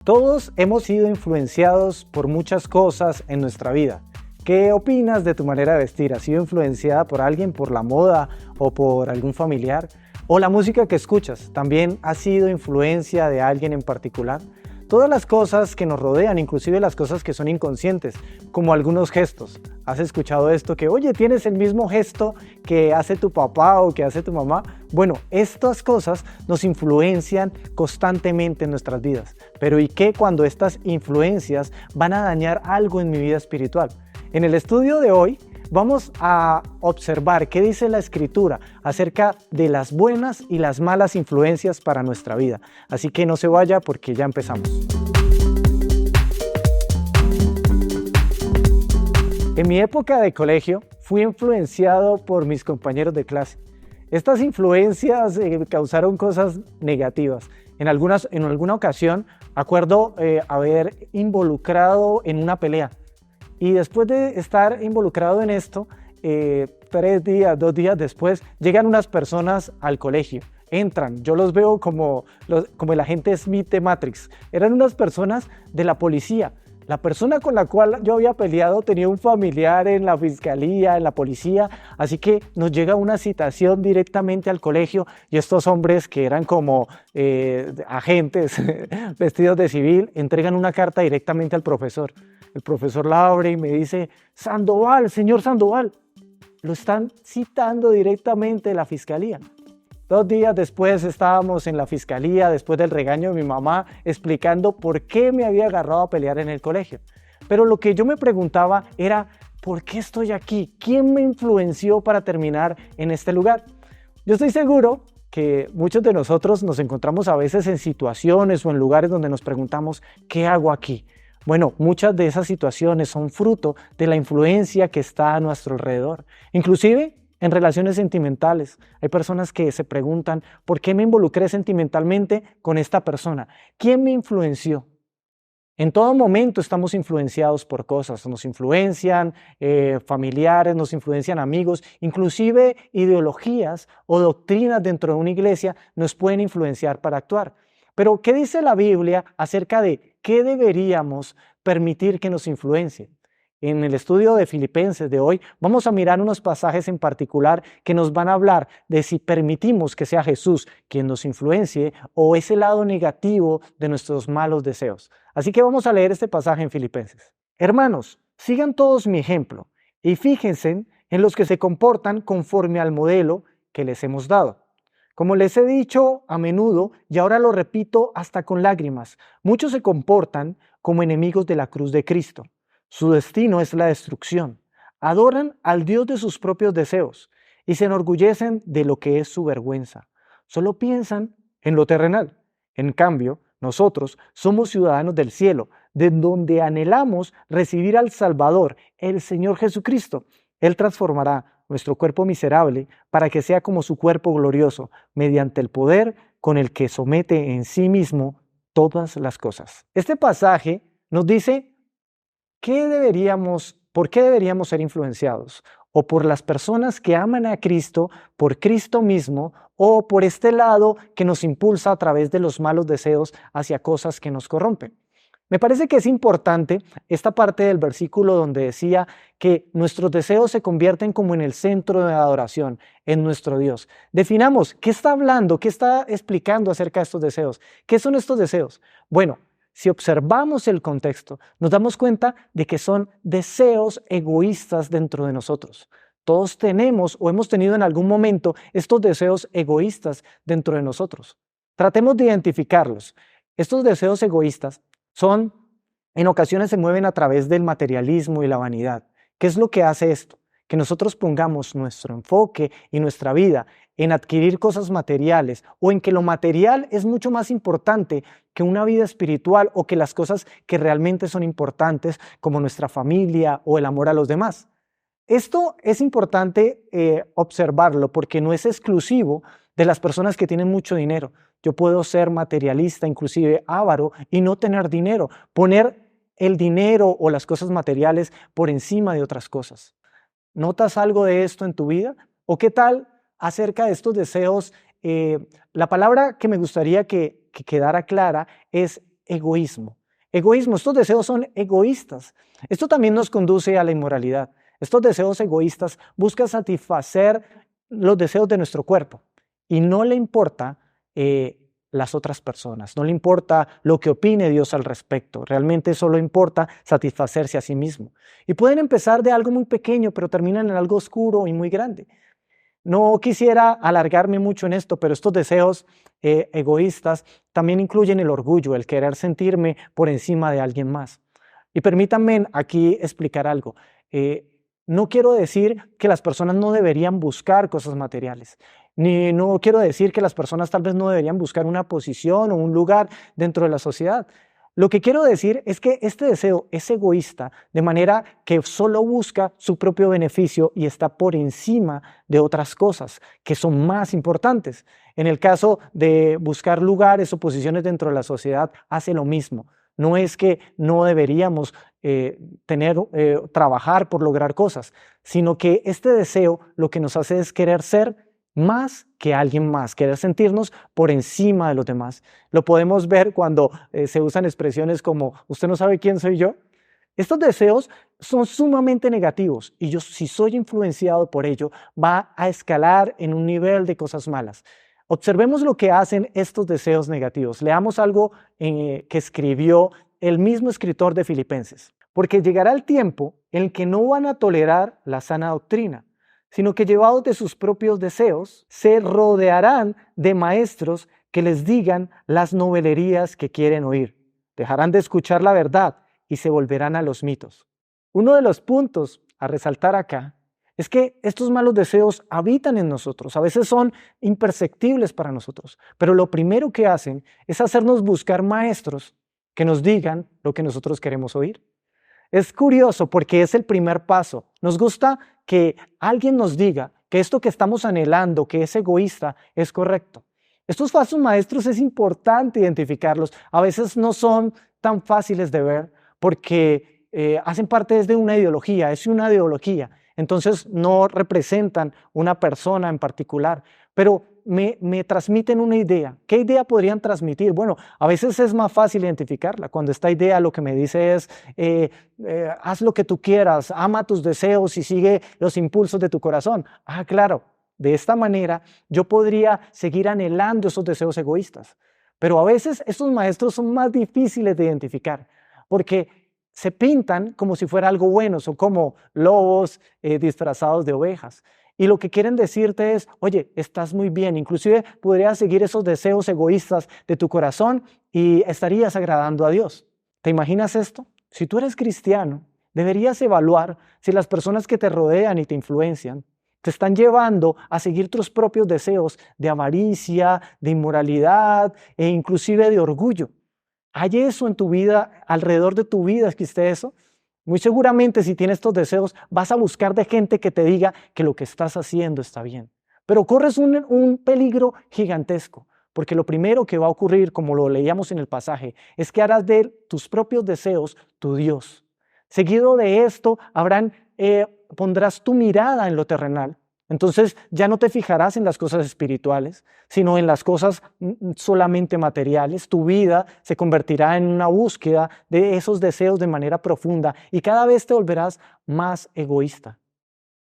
Todos hemos sido influenciados por muchas cosas en nuestra vida. ¿Qué opinas de tu manera de vestir? ¿Has sido influenciada por alguien, por la moda o por algún familiar? ¿O la música que escuchas también ha sido influencia de alguien en particular? Todas las cosas que nos rodean, inclusive las cosas que son inconscientes, como algunos gestos. ¿Has escuchado esto que, oye, tienes el mismo gesto que hace tu papá o que hace tu mamá? Bueno, estas cosas nos influencian constantemente en nuestras vidas. Pero ¿y qué cuando estas influencias van a dañar algo en mi vida espiritual? En el estudio de hoy vamos a observar qué dice la Escritura acerca de las buenas y las malas influencias para nuestra vida. Así que no se vaya porque ya empezamos. En mi época de colegio fui influenciado por mis compañeros de clase. Estas influencias causaron cosas negativas. En alguna ocasión acuerdo haber involucrado en una pelea. Y después de estar involucrado en esto, 2 días después, llegan unas personas al colegio. Entran, yo los veo como el agente Smith de Matrix. Eran unas personas de la policía. La persona con la cual yo había peleado tenía un familiar en la fiscalía, en la policía, así que nos llega una citación directamente al colegio y estos hombres que eran como agentes vestidos de civil entregan una carta directamente al profesor. El profesor la abre y me dice, Sandoval, señor Sandoval, lo están citando directamente de la fiscalía. 2 días después estábamos en la fiscalía, después del regaño de mi mamá, explicando por qué me había agarrado a pelear en el colegio. Pero lo que yo me preguntaba era, ¿por qué estoy aquí? ¿Quién me influenció para terminar en este lugar? Yo estoy seguro que muchos de nosotros nos encontramos a veces en situaciones o en lugares donde nos preguntamos, ¿qué hago aquí? Bueno, muchas de esas situaciones son fruto de la influencia que está a nuestro alrededor. Inclusive en relaciones sentimentales, hay personas que se preguntan, ¿por qué me involucré sentimentalmente con esta persona? ¿Quién me influenció? En todo momento estamos influenciados por cosas, nos influencian familiares, nos influencian amigos, inclusive ideologías o doctrinas dentro de una iglesia nos pueden influenciar para actuar. Pero, ¿qué dice la Biblia acerca de qué deberíamos permitir que nos influencie? En el estudio de Filipenses de hoy vamos a mirar unos pasajes en particular que nos van a hablar de si permitimos que sea Jesús quien nos influencie o ese lado negativo de nuestros malos deseos. Así que vamos a leer este pasaje en Filipenses. Hermanos, sigan todos mi ejemplo y fíjense en los que se comportan conforme al modelo que les hemos dado. Como les he dicho a menudo y ahora lo repito hasta con lágrimas, muchos se comportan como enemigos de la cruz de Cristo. Su destino es la destrucción. Adoran al Dios de sus propios deseos y se enorgullecen de lo que es su vergüenza. Solo piensan en lo terrenal. En cambio, nosotros somos ciudadanos del cielo, de donde anhelamos recibir al Salvador, el Señor Jesucristo. Él transformará nuestro cuerpo miserable para que sea como su cuerpo glorioso, mediante el poder con el que somete en sí mismo todas las cosas. Este pasaje nos dice ¿por qué deberíamos ser influenciados? O por las personas que aman a Cristo, por Cristo mismo, o por este lado que nos impulsa a través de los malos deseos hacia cosas que nos corrompen. Me parece que es importante esta parte del versículo donde decía que nuestros deseos se convierten como en el centro de adoración, en nuestro Dios. Definamos, ¿qué está hablando? ¿Qué está explicando acerca de estos deseos? ¿Qué son estos deseos? Bueno, si observamos el contexto, nos damos cuenta de que son deseos egoístas dentro de nosotros. Todos tenemos o hemos tenido en algún momento estos deseos egoístas dentro de nosotros. Tratemos de identificarlos. Estos deseos egoístas en ocasiones se mueven a través del materialismo y la vanidad. ¿Qué es lo que hace esto? Que nosotros pongamos nuestro enfoque y nuestra vida en adquirir cosas materiales o en que lo material es mucho más importante que una vida espiritual o que las cosas que realmente son importantes como nuestra familia o el amor a los demás. Esto es importante observarlo porque no es exclusivo de las personas que tienen mucho dinero. Yo puedo ser materialista, inclusive avaro, y no tener dinero, poner el dinero o las cosas materiales por encima de otras cosas. ¿Notas algo de esto en tu vida? ¿O qué tal acerca de estos deseos? La palabra que me gustaría que quedara clara es egoísmo. Egoísmo, estos deseos son egoístas. Esto también nos conduce a la inmoralidad. Estos deseos egoístas buscan satisfacer los deseos de nuestro cuerpo y no le importa las otras personas, no le importa lo que opine Dios al respecto, realmente solo importa satisfacerse a sí mismo. Y pueden empezar de algo muy pequeño, pero terminan en algo oscuro y muy grande. No quisiera alargarme mucho en esto, pero estos deseos egoístas también incluyen el orgullo, el querer sentirme por encima de alguien más. Y permítanme aquí explicar algo. No quiero decir que las personas no deberían buscar cosas materiales, ni no quiero decir que las personas tal vez no deberían buscar una posición o un lugar dentro de la sociedad. Lo que quiero decir es que este deseo es egoísta, de manera que solo busca su propio beneficio y está por encima de otras cosas que son más importantes. En el caso de buscar lugares o posiciones dentro de la sociedad, hace lo mismo. No es que no deberíamos trabajar por lograr cosas, sino que este deseo lo que nos hace es querer ser más que alguien más, querer sentirnos por encima de los demás. Lo podemos ver cuando se usan expresiones como «¿usted no sabe quién soy yo?». Estos deseos son sumamente negativos y si soy influenciado por ello, va a escalar en un nivel de cosas malas. Observemos lo que hacen estos deseos negativos. Leamos algo que escribió el mismo escritor de Filipenses. Porque llegará el tiempo en el que no van a tolerar la sana doctrina, sino que llevados de sus propios deseos, se rodearán de maestros que les digan las novelerías que quieren oír. Dejarán de escuchar la verdad y se volverán a los mitos. Uno de los puntos a resaltar acá es que estos malos deseos habitan en nosotros, a veces son imperceptibles para nosotros, pero lo primero que hacen es hacernos buscar maestros que nos digan lo que nosotros queremos oír. Es curioso porque es el primer paso. Nos gusta que alguien nos diga que esto que estamos anhelando, que es egoísta, es correcto. Estos falsos maestros es importante identificarlos. A veces no son tan fáciles de ver porque hacen parte de una ideología, es una ideología. Entonces no representan una persona en particular, pero me transmiten una idea. ¿Qué idea podrían transmitir? Bueno, a veces es más fácil identificarla. Cuando esta idea lo que me dice es, haz lo que tú quieras, ama tus deseos y sigue los impulsos de tu corazón. Ah, claro, de esta manera yo podría seguir anhelando esos deseos egoístas. Pero a veces estos maestros son más difíciles de identificar, porque se pintan como si fuera algo bueno, son como lobos disfrazados de ovejas. Y lo que quieren decirte es, oye, estás muy bien, inclusive podrías seguir esos deseos egoístas de tu corazón y estarías agradando a Dios. ¿Te imaginas esto? Si tú eres cristiano, deberías evaluar si las personas que te rodean y te influencian te están llevando a seguir tus propios deseos de avaricia, de inmoralidad e inclusive de orgullo. ¿Hay eso en tu vida, alrededor de tu vida? ¿Existe eso? Muy seguramente si tienes estos deseos vas a buscar de gente que te diga que lo que estás haciendo está bien. Pero corres un peligro gigantesco, porque lo primero que va a ocurrir, como lo leíamos en el pasaje, es que harás de tus propios deseos tu Dios. Seguido de esto, pondrás tu mirada en lo terrenal. Entonces ya no te fijarás en las cosas espirituales, sino en las cosas solamente materiales. Tu vida se convertirá en una búsqueda de esos deseos de manera profunda y cada vez te volverás más egoísta.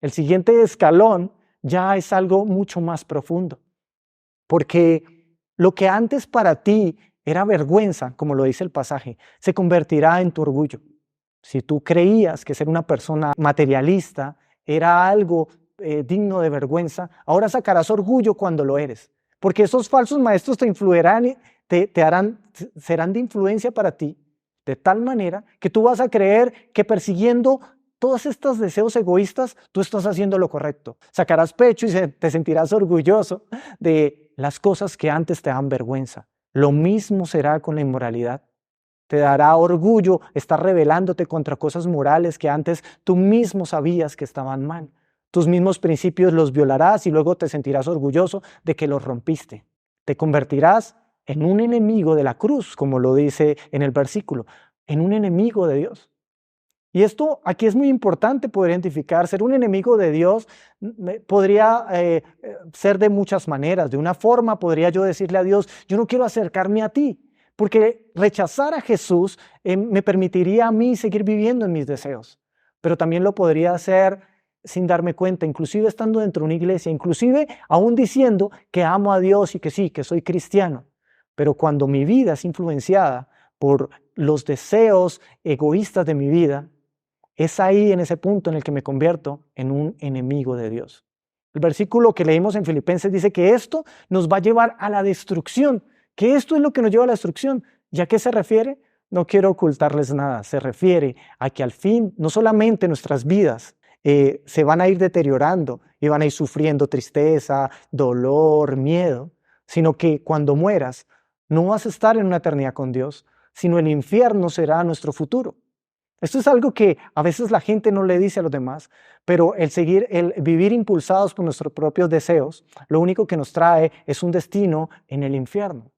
El siguiente escalón ya es algo mucho más profundo, porque lo que antes para ti era vergüenza, como lo dice el pasaje, se convertirá en tu orgullo. Si tú creías que ser una persona materialista era algo digno de vergüenza, ahora sacarás orgullo cuando lo eres, porque esos falsos maestros te influirán, serán de influencia para ti, de tal manera que tú vas a creer que persiguiendo todos estos deseos egoístas, tú estás haciendo lo correcto. Sacarás pecho y te sentirás orgulloso de las cosas que antes te dan vergüenza. Lo mismo será con la inmoralidad. Te dará orgullo estar rebelándote contra cosas morales que antes tú mismo sabías que estaban mal. Tus mismos principios los violarás y luego te sentirás orgulloso de que los rompiste. Te convertirás en un enemigo de la cruz, como lo dice en el versículo, en un enemigo de Dios. Y esto aquí es muy importante poder identificar. Ser un enemigo de Dios podría ser de muchas maneras. De una forma podría yo decirle a Dios, yo no quiero acercarme a ti. porque rechazar a Jesús me permitiría a mí seguir viviendo en mis deseos, pero también lo podría hacer sin darme cuenta, inclusive estando dentro de una iglesia, inclusive aún diciendo que amo a Dios y que sí, que soy cristiano. Pero cuando mi vida es influenciada por los deseos egoístas de mi vida, es ahí en ese punto en el que me convierto en un enemigo de Dios. El versículo que leímos en Filipenses dice que esto nos va a llevar a la destrucción, que esto es lo que nos lleva a la destrucción. ¿Y a qué se refiere? No quiero ocultarles nada, se refiere a que al fin no solamente nuestras vidas se van a ir deteriorando y van a ir sufriendo tristeza, dolor, miedo, sino que cuando mueras no vas a estar en una eternidad con Dios, sino el infierno será nuestro futuro. Esto es algo que a veces la gente no le dice a los demás, pero el vivir impulsados por nuestros propios deseos, lo único que nos trae es un destino en el infierno.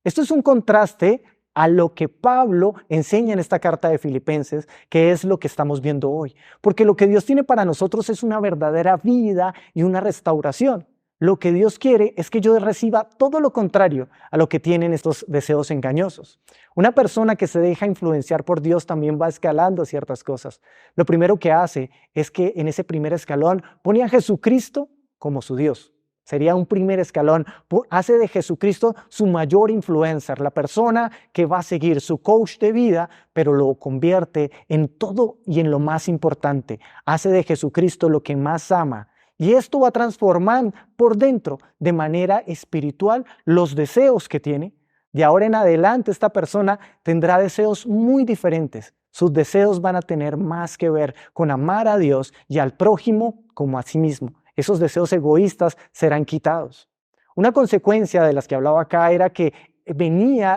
Esto es un contraste a lo que Pablo enseña en esta carta de Filipenses, que es lo que estamos viendo hoy. Porque lo que Dios tiene para nosotros es una verdadera vida y una restauración. Lo que Dios quiere es que yo reciba todo lo contrario a lo que tienen estos deseos engañosos. Una persona que se deja influenciar por Dios también va escalando ciertas cosas. Lo primero que hace es que en ese primer escalón pone a Jesucristo como su Dios. Sería un primer escalón. Hace de Jesucristo su mayor influencer, la persona que va a seguir, su coach de vida, pero lo convierte en todo y en lo más importante. Hace de Jesucristo lo que más ama. Y esto va a transformar por dentro, de manera espiritual, los deseos que tiene. De ahora en adelante esta persona tendrá deseos muy diferentes. Sus deseos van a tener más que ver con amar a Dios y al prójimo como a sí mismo. Esos deseos egoístas serán quitados. Una consecuencia de las que hablaba acá era que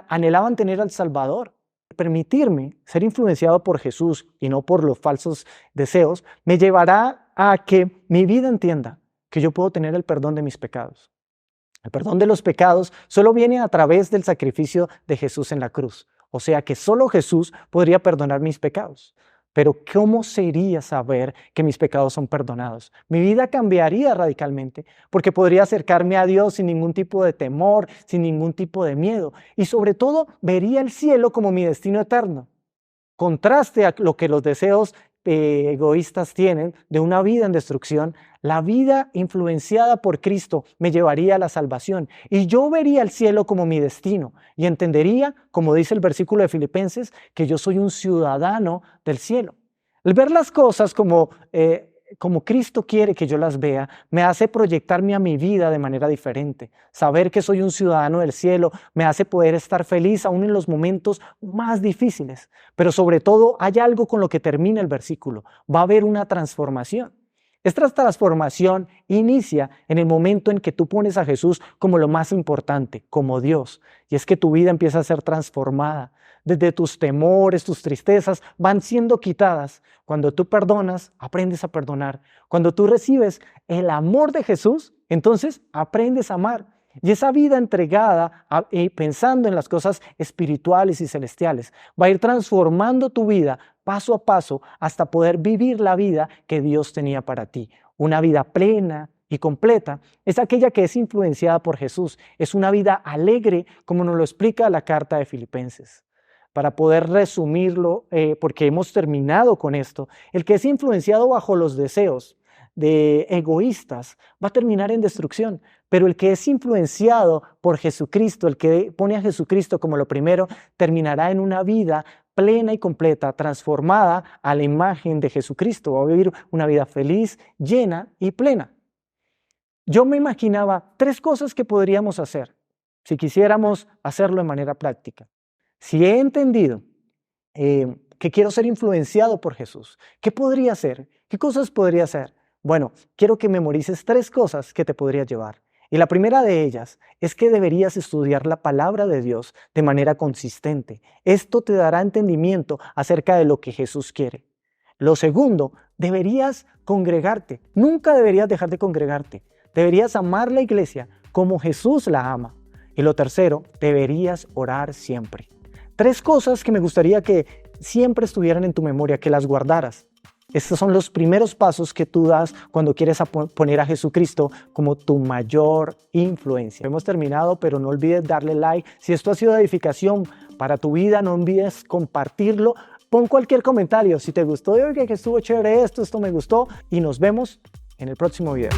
anhelaban tener al Salvador. Permitirme ser influenciado por Jesús y no por los falsos deseos me llevará a que mi vida entienda que yo puedo tener el perdón de mis pecados. El perdón de los pecados solo viene a través del sacrificio de Jesús en la cruz. O sea que solo Jesús podría perdonar mis pecados. Pero ¿cómo sería saber que mis pecados son perdonados? Mi vida cambiaría radicalmente porque podría acercarme a Dios sin ningún tipo de temor, sin ningún tipo de miedo. Y sobre todo, vería el cielo como mi destino eterno. Contraste a lo que los deseos egoístas tienen de una vida en destrucción, la vida influenciada por Cristo me llevaría a la salvación y yo vería el cielo como mi destino y entendería, como dice el versículo de Filipenses, que yo soy un ciudadano del cielo. El ver las cosas como Cristo quiere que yo las vea, me hace proyectarme a mi vida de manera diferente. Saber que soy un ciudadano del cielo me hace poder estar feliz aún en los momentos más difíciles. Pero sobre todo hay algo con lo que termina el versículo. Va a haber una transformación. Esta transformación inicia en el momento en que tú pones a Jesús como lo más importante, como Dios. Y es que tu vida empieza a ser transformada. Desde tus temores, tus tristezas van siendo quitadas. Cuando tú perdonas, aprendes a perdonar. Cuando tú recibes el amor de Jesús, entonces aprendes a amar. Y esa vida entregada pensando en las cosas espirituales y celestiales va a ir transformando tu vida paso a paso hasta poder vivir la vida que Dios tenía para ti. Una vida plena y completa es aquella que es influenciada por Jesús. Es una vida alegre, como nos lo explica la carta de Filipenses. Para poder resumirlo, porque hemos terminado con esto, el que es influenciado bajo los deseos de egoístas va a terminar en destrucción, pero el que es influenciado por Jesucristo, el que pone a Jesucristo como lo primero, terminará en una vida plena y completa, transformada a la imagen de Jesucristo. Va a vivir una vida feliz, llena y plena. Yo me imaginaba 3 cosas que podríamos hacer si quisiéramos hacerlo de manera práctica. Si he entendido que quiero ser influenciado por Jesús, ¿qué podría hacer? ¿Qué cosas podría hacer? Bueno, quiero que memorices 3 cosas que te podría llevar. Y la primera de ellas es que deberías estudiar la palabra de Dios de manera consistente. Esto te dará entendimiento acerca de lo que Jesús quiere. Lo segundo, deberías congregarte. Nunca deberías dejar de congregarte. Deberías amar la iglesia como Jesús la ama. Y lo tercero, deberías orar siempre. 3 cosas que me gustaría que siempre estuvieran en tu memoria, que las guardaras. Estos son los primeros pasos que tú das cuando quieres poner a Jesucristo como tu mayor influencia. Hemos terminado, pero no olvides darle like. Si esto ha sido de edificación para tu vida, no olvides compartirlo. Pon cualquier comentario. Si te gustó, oiga, que estuvo chévere esto me gustó. Y nos vemos en el próximo video.